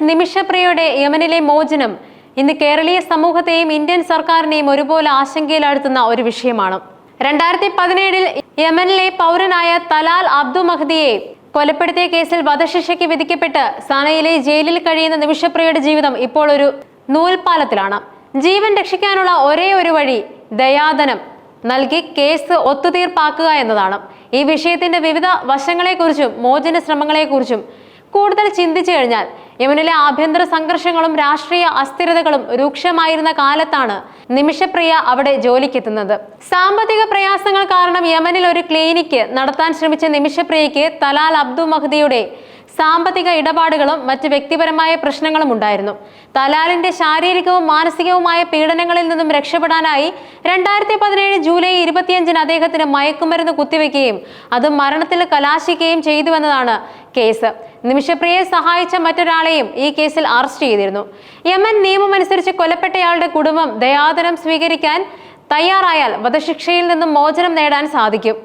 നിമിഷപ്രിയയുടെ യമനിലെ മോചനം ഇന്ന് കേരളീയ സമൂഹത്തെയും ഇന്ത്യൻ സർക്കാരിനെയും ഒരുപോലെ ആശങ്കയിലാഴ്ത്തുന്ന ഒരു വിഷയമാണ്. 2017 യമനിലെ പൗരനായ തലാൽ അബ്ദു മഹ്ദിയെ കൊലപ്പെടുത്തിയ കേസിൽ വധശിക്ഷയ്ക്ക് വിധിക്കപ്പെട്ട് സനയിലെ ജയിലിൽ കഴിയുന്ന നിമിഷപ്രിയയുടെ ജീവിതം ഇപ്പോൾ ഒരു നൂൽപാലത്തിലാണ്. ജീവൻ രക്ഷിക്കാനുള്ള ഒരേ ഒരു വഴി ദയാദനം നൽകി കേസ് ഒത്തുതീർപ്പാക്കുക എന്നതാണ്. ഈ വിഷയത്തിന്റെ വിവിധ വശങ്ങളെക്കുറിച്ചും മോചന ശ്രമങ്ങളെക്കുറിച്ചും കൂടുതൽ ചിന്തിച്ചു കഴിഞ്ഞാൽ യമനിലെ ആഭ്യന്തര സംഘർഷങ്ങളും രാഷ്ട്രീയ അസ്ഥിരതകളും രൂക്ഷമായിരുന്ന കാലത്താണ് നിമിഷപ്രിയ അവിടെ ജോലിക്കെത്തുന്നത്. സാമ്പത്തിക പ്രയാസങ്ങൾ കാരണം യമനിൽ ഒരു ക്ലിനിക്ക് നടത്താൻ ശ്രമിച്ച നിമിഷപ്രിയയ്ക്ക് തലാൽ അബ്ദു മഹ്ദിയുടെ സാമ്പത്തിക ഇടപാടുകളും മറ്റ് വ്യക്തിപരമായ പ്രശ്നങ്ങളും ഉണ്ടായിരുന്നു. തലാലിന്റെ ശാരീരികവും മാനസികവുമായ പീഡനങ്ങളിൽ നിന്നും രക്ഷപ്പെടാനായി 2017 ജൂലൈ 25 അദ്ദേഹത്തിന് മയക്കുമരുന്ന് കുത്തിവെക്കുകയും അത് മരണത്തിൽ കലാശിക്കുകയും ചെയ്തുവെന്നതാണ് കേസ്. നിമിഷപ്രിയയെ സഹായിച്ച മറ്റൊരാളെയും ഈ കേസിൽ അറസ്റ്റ് ചെയ്തിരുന്നു. യമൻ നിയമമനുസരിച്ച് കൊല്ലപ്പെട്ടയാളുടെ കുടുംബം ദയാദനം സ്വീകരിക്കാൻ തയ്യാറായാൽ വധശിക്ഷയിൽ നിന്നും മോചനം നേടാൻ സാധിക്കും.